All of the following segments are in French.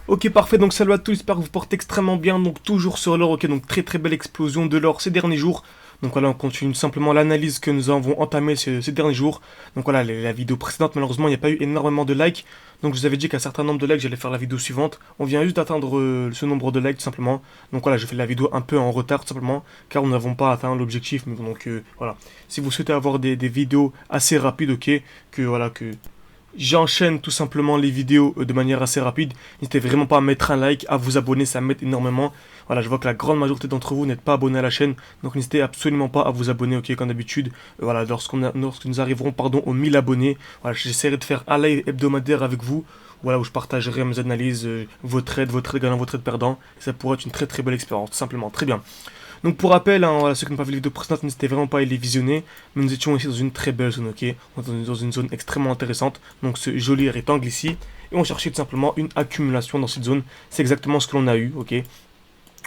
Ok, parfait, donc salut à tous, j'espère que vous portez extrêmement bien, donc toujours sur l'or, ok, donc très très belle explosion de l'or ces derniers jours. Donc voilà, on continue simplement l'analyse que nous avons entamée ces derniers jours. Donc voilà, la vidéo précédente, malheureusement, il n'y a pas eu énormément de likes. Donc je vous avais dit qu'à un certain nombre de likes, j'allais faire la vidéo suivante. On vient juste d'atteindre ce nombre de likes, tout simplement. Donc voilà, je fais la vidéo un peu en retard, tout simplement, car nous n'avons pas atteint l'objectif. Mais bon, donc voilà, si vous souhaitez avoir des vidéos assez rapides, ok, que voilà, que j'enchaîne tout simplement les vidéos de manière assez rapide. N'hésitez vraiment pas à mettre un like, à vous abonner, ça m'aide énormément. Voilà, je vois que la grande majorité d'entre vous n'êtes pas abonnés à la chaîne, donc n'hésitez absolument pas à vous abonner, ok, comme d'habitude. Voilà, lorsque nous arriverons, pardon, aux 1000 abonnés, voilà, j'essaierai de faire un live hebdomadaire avec vous, voilà, où je partagerai mes analyses, vos trades gagnants, vos trades perdants. Et ça pourrait être une très très belle expérience, tout simplement. Très bien. Donc pour rappel, hein, voilà, ceux qui n'ont pas vu les vidéos précédentes, n'hésitez vraiment pas à les visionner. Mais nous étions ici dans une très belle zone, ok, dans une zone extrêmement intéressante. Donc ce joli rectangle ici. Et on cherchait tout simplement une accumulation dans cette zone. C'est exactement ce que l'on a eu, ok.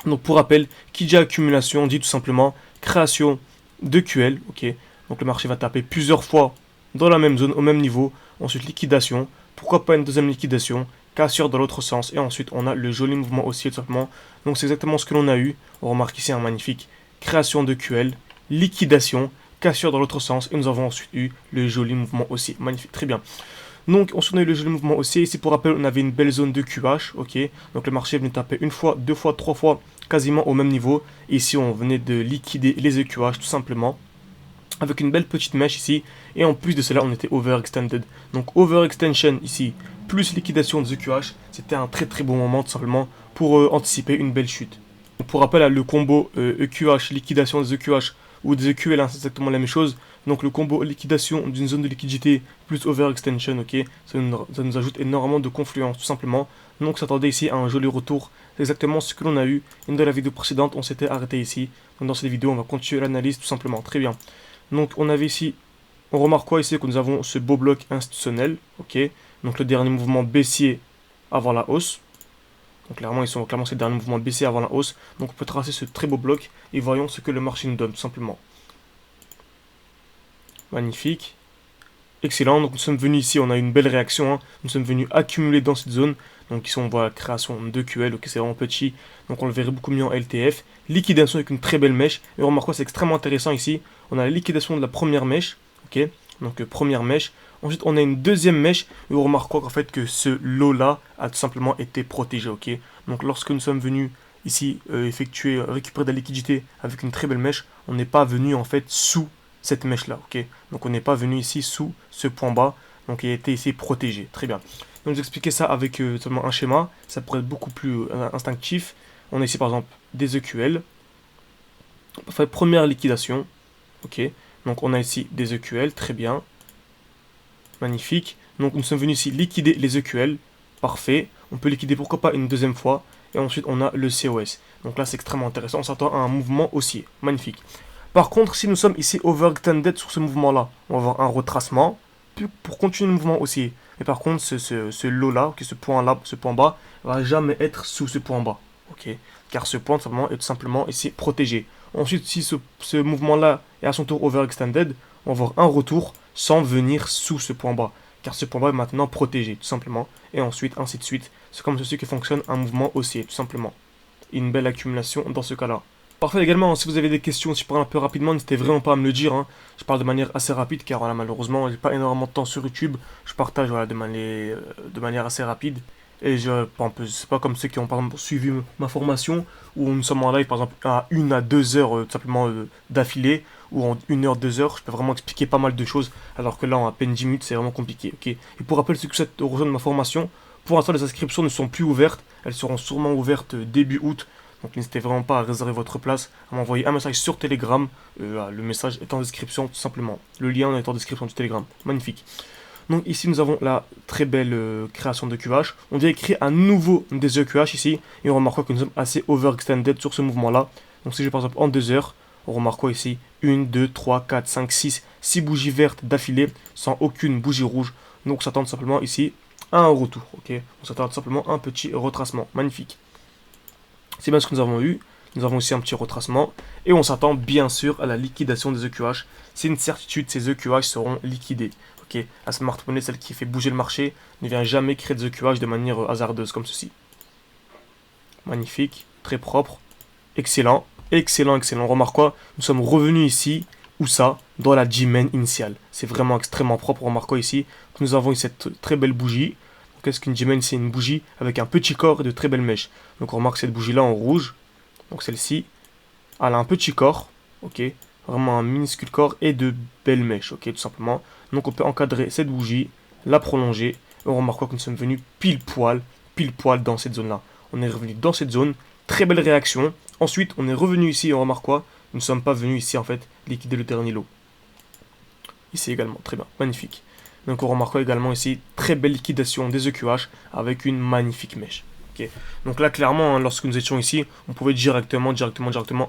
Donc pour rappel, qui dit accumulation dit tout simplement création de QL, ok. Donc le marché va taper plusieurs fois dans la même zone, au même niveau. Ensuite liquidation. Pourquoi pas une deuxième liquidation? Cassure dans l'autre sens. Et ensuite on a le joli mouvement haussier tout simplement. Donc c'est exactement ce que l'on a eu. On remarque ici un magnifique création de QL, liquidation, cassure dans l'autre sens. Et nous avons ensuite eu le joli mouvement haussier. Magnifique, très bien. Donc ensuite on a eu le joli mouvement haussier. Ici pour rappel on avait une belle zone de QH, ok. Donc le marché est venu taper une fois, deux fois, trois fois quasiment au même niveau. Et ici on venait de liquider les EQH tout simplement avec une belle petite mèche ici, et en plus de cela on était overextended. Donc overextension ici, plus liquidation de EQH, c'était un très très bon moment tout simplement pour anticiper une belle chute. Donc, pour rappel, le combo EQH, liquidation des EQH ou des EQL, hein, c'est exactement la même chose. Donc le combo liquidation d'une zone de liquidité plus overextension, ok, ça nous ajoute énormément de confluence tout simplement. Donc s'attendait ici à un joli retour, c'est exactement ce que l'on a eu. Et dans la vidéo précédente, on s'était arrêté ici. Donc dans cette vidéo, on va continuer l'analyse tout simplement. Très bien. Donc on avait ici, on remarque quoi ici que nous avons ce beau bloc institutionnel, ok. Donc le dernier mouvement baissier avant la hausse. Donc clairement c'est le dernier mouvement baissier avant la hausse. Donc on peut tracer ce très beau bloc et voyons ce que le marché nous donne tout simplement. Magnifique. Excellent, donc nous sommes venus ici, on a une belle réaction, hein. Nous sommes venus accumuler dans cette zone. Donc ici on voit la création de QL, ok, c'est vraiment petit, donc on le verrait beaucoup mieux en LTF. Liquidation avec une très belle mèche, et on remarque quoi, c'est extrêmement intéressant ici. On a la liquidation de la première mèche, ok, donc première mèche. Ensuite on a une deuxième mèche, et on remarque quoi, qu'en fait que ce lot là a tout simplement été protégé, ok. Donc lorsque nous sommes venus ici récupérer de la liquidité avec une très belle mèche, on n'est pas venu en fait sous cette mèche là, ok. Donc on n'est pas venu ici sous ce point bas, donc il a été ici protégé, très bien. Donc je vais expliquer ça avec seulement un schéma, ça pourrait être beaucoup plus instinctif. On a ici par exemple des EQL, on fait première liquidation, ok. Donc on a ici des EQL, très bien, magnifique. Donc nous sommes venus ici liquider les EQL, parfait. On peut liquider pourquoi pas une deuxième fois, et ensuite on a le COS. Donc là c'est extrêmement intéressant, on s'attend à un mouvement haussier, magnifique. Par contre, si nous sommes ici overextended sur ce mouvement-là, on va avoir un retracement pour continuer le mouvement haussier. Mais par contre, ce lot-là, okay, ce point-là, ce point bas, va jamais être sous ce point bas. Okay, car ce point simplement, est tout simplement ici protégé. Ensuite, si ce mouvement-là est à son tour overextended, on va avoir un retour sans venir sous ce point bas. Car ce point bas est maintenant protégé, tout simplement. Et ensuite, ainsi de suite. C'est comme ceci que fonctionne un mouvement haussier, tout simplement. Une belle accumulation dans ce cas-là. Parfait également, si vous avez des questions, si je parle un peu rapidement, n'hésitez vraiment pas à me le dire, hein. Je parle de manière assez rapide car voilà, malheureusement, j'ai pas énormément de temps sur YouTube. Je partage voilà, de manière assez rapide. Et c'est pas comme ceux qui ont par exemple suivi ma formation, où nous sommes en live par exemple à 1 à 2 heures tout simplement d'affilée, ou en 1 heure, 2 heures, je peux vraiment expliquer pas mal de choses, alors que là en à peine 10 minutes c'est vraiment compliqué. Ok. Et pour rappel, ceux qui souhaitent rejoindre ma formation, pour l'instant les inscriptions ne sont plus ouvertes, elles seront sûrement ouvertes début août. Donc n'hésitez vraiment pas à réserver votre place, à m'envoyer un message sur Telegram. Le message est en description tout simplement. Le lien est en description du Telegram. Magnifique. Donc ici nous avons la très belle création de QH. On vient créer à nouveau des EQH ici. Et on remarque que nous sommes assez overextended sur ce mouvement là. Donc si je vais par exemple en 2 heures, on remarque quoi ici 1, 2, 3, 4, 5, 6 bougies vertes d'affilée sans aucune bougie rouge. Donc on s'attend simplement ici à un retour. Okay, on s'attend simplement à un petit retracement. Magnifique. C'est bien ce que nous avons eu. Nous avons aussi un petit retracement. Et on s'attend bien sûr à la liquidation des EQH. C'est une certitude, ces EQH seront liquidés. Okay. La smart money, celle qui fait bouger le marché, ne vient jamais créer des EQH de manière hasardeuse comme ceci. Magnifique, très propre, excellent, excellent, excellent. On remarque quoi? Nous sommes revenus ici, où ça? Dans la G-main initiale. C'est vraiment extrêmement propre. On remarque quoi ici? Que nous avons cette très belle bougie. Qu'est-ce qu'une G-main? C'est une bougie avec un petit corps et de très belles mèches. Donc on remarque cette bougie-là en rouge. Donc celle-ci, elle a un petit corps, ok? Vraiment un minuscule corps et de belles mèches, ok? Tout simplement. Donc on peut encadrer cette bougie, la prolonger. Et on remarque quoi? Que nous sommes venus pile poil dans cette zone-là. On est revenu dans cette zone. Très belle réaction. Ensuite, on est revenu ici et on remarque quoi? Nous ne sommes pas venus ici en fait liquider le dernier lot. Ici également, très bien, magnifique. Donc on remarque également ici, très belle liquidation des EQH avec une magnifique mèche. Okay. Donc là clairement, hein, lorsque nous étions ici, on pouvait directement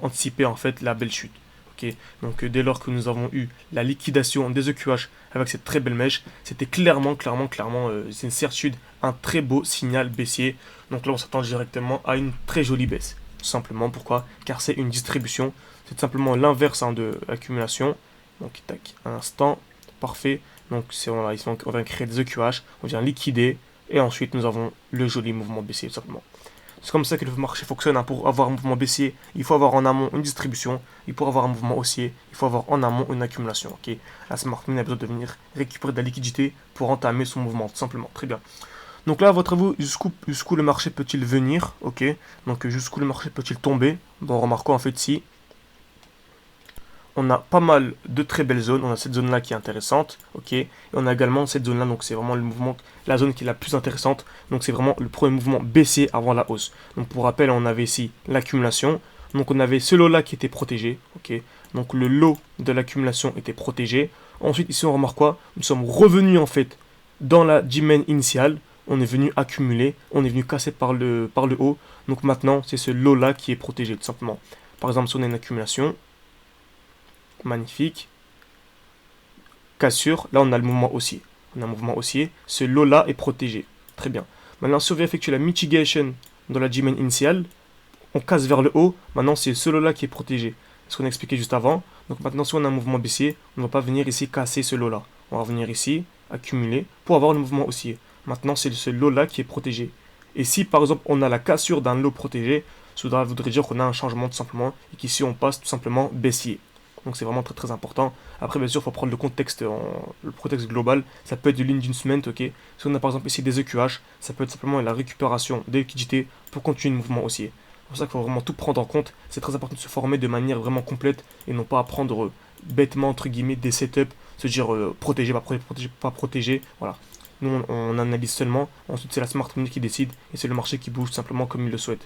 anticiper en fait la belle chute. Okay. Donc dès lors que nous avons eu la liquidation des EQH avec cette très belle mèche, c'était clairement, c'est une certitude, un très beau signal baissier. Donc là on s'attend directement à une très jolie baisse. Tout simplement, pourquoi? Car c'est une distribution, c'est simplement l'inverse hein, de l'accumulation. Donc tac, un instant, parfait. Donc on vient créer des EQH, on vient liquider, et ensuite nous avons le joli mouvement baissier tout simplement. C'est comme ça que le marché fonctionne. Hein. Pour avoir un mouvement baissier, il faut avoir en amont une distribution, et pour avoir un mouvement haussier, il faut avoir en amont une accumulation. Okay. La smart money a besoin de venir récupérer de la liquidité pour entamer son mouvement, tout simplement. Très bien. Donc là, à votre avis, jusqu'où le marché peut-il venir? Ok. Donc jusqu'où le marché peut-il tomber? Bon, remarquons en fait si on a pas mal de très belles zones. On a cette zone là qui est intéressante, ok, et on a également cette zone là, donc c'est vraiment le mouvement, la zone qui est la plus intéressante. Donc c'est vraiment le premier mouvement baissier avant la hausse. Donc pour rappel, on avait ici l'accumulation, donc on avait ce lot là qui était protégé, ok, donc le lot de l'accumulation était protégé. Ensuite ici on remarque quoi? Nous sommes revenus en fait dans la G-main initiale, on est venu accumuler, on est venu casser par le haut. Donc maintenant c'est ce lot là qui est protégé tout simplement. Par exemple, si on a une accumulation, magnifique, cassure, là on a le mouvement haussier. On a un mouvement haussier, ce lot là est protégé. Très bien. Maintenant, si on veut effectuer la mitigation dans la G-main initiale, on casse vers le haut. Maintenant, c'est ce lot là qui est protégé. C'est ce qu'on a expliqué juste avant. Donc maintenant, si on a un mouvement baissier, on ne va pas venir ici casser ce lot là. On va venir ici, accumuler, pour avoir le mouvement haussier. Maintenant, c'est ce lot là qui est protégé. Et si par exemple on a la cassure d'un lot protégé, cela voudrait dire qu'on a un changement tout simplement, et qu'ici on passe tout simplement baissier. Donc c'est vraiment très très important. Après bien sûr il faut prendre le contexte, le contexte global. Ça peut être de l'inducement, ok. Si on a par exemple ici des EQH, ça peut être simplement la récupération des liquidités pour continuer le mouvement haussier. C'est pour ça qu'il faut vraiment tout prendre en compte. C'est très important de se former de manière vraiment complète et non pas apprendre bêtement entre guillemets des setups, se dire protéger, pas protéger, voilà. Nous on analyse seulement, ensuite c'est la smart money qui décide et c'est le marché qui bouge simplement comme il le souhaite.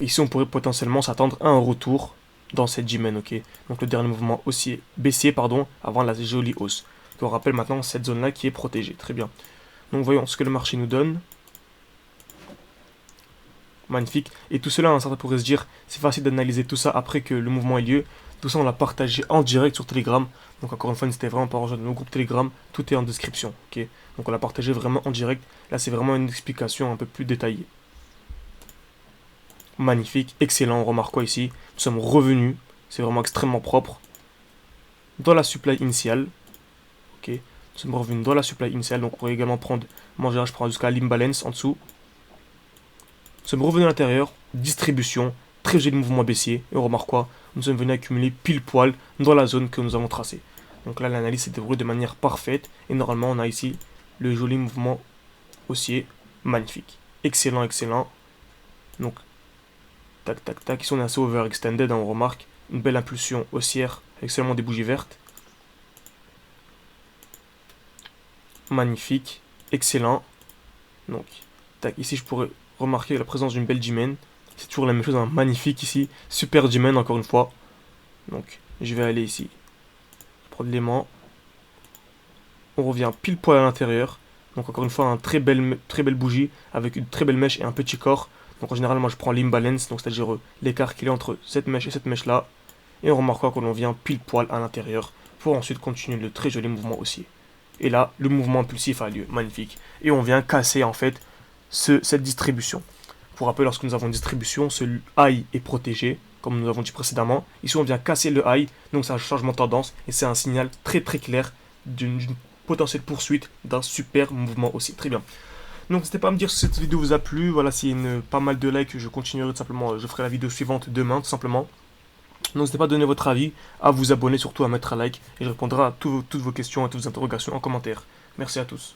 Ici on pourrait potentiellement s'attendre à un retour dans cette G-main, ok. Donc le dernier mouvement haussier, baissier, pardon, avant la jolie hausse. Donc on rappelle maintenant cette zone-là qui est protégée. Très bien. Donc voyons ce que le marché nous donne. Magnifique. Et tout cela, hein, ça pourrait se dire, c'est facile d'analyser tout ça après que le mouvement ait lieu. Tout ça, on l'a partagé en direct sur Telegram. Donc encore une fois, n'hésitez vraiment pas à rejoindre nos groupes Telegram. Tout est en description, ok. Donc on l'a partagé vraiment en direct. Là, c'est vraiment une explication un peu plus détaillée. Magnifique, excellent, on remarque quoi ici? Nous sommes revenus, c'est vraiment extrêmement propre. Dans la supply initiale, ok, nous sommes revenus dans la supply initiale, donc on pourrait également prendre, moi je prends jusqu'à l'imbalance en dessous. Nous sommes revenus à l'intérieur, distribution, très joli mouvement baissier, et on remarque quoi? Nous sommes venus accumuler pile poil dans la zone que nous avons tracée. Donc là l'analyse s'est déroulée de manière parfaite, et normalement on a ici le joli mouvement haussier, magnifique. Excellent, excellent. Donc tac, tac, tac. Ici, on est assez overextended, hein, on remarque. Une belle impulsion haussière avec seulement des bougies vertes. Magnifique. Excellent. Donc, tac. Ici, je pourrais remarquer la présence d'une belle G-main. C'est toujours la même chose, hein, magnifique ici. Super G-main, encore une fois. Donc, je vais aller ici. Prendre l'aimant. On revient pile poil à l'intérieur. Donc, encore une fois, une très belle bougie avec une très belle mèche et un petit corps. Donc en général, moi je prends l'imbalance, donc c'est-à-dire l'écart qu'il y a entre cette mèche et cette mèche là. Et on remarquera que l'on vient pile poil à l'intérieur pour ensuite continuer le très joli mouvement haussier. Et là, le mouvement impulsif a lieu, magnifique. Et on vient casser en fait cette distribution. Pour rappel, lorsque nous avons une distribution, ce high est protégé, comme nous avons dit précédemment. Ici, on vient casser le high, donc c'est un changement de tendance et c'est un signal très très clair d'une potentielle poursuite d'un super mouvement haussier. Très bien. Donc n'hésitez pas à me dire si cette vidéo vous a plu. Voilà, s'il y a pas mal de likes, je continuerai tout simplement. Je ferai la vidéo suivante demain, tout simplement. Donc n'hésitez pas à donner votre avis, à vous abonner, surtout à mettre un like. Et je répondrai à toutes vos questions, à toutes vos interrogations en commentaire. Merci à tous.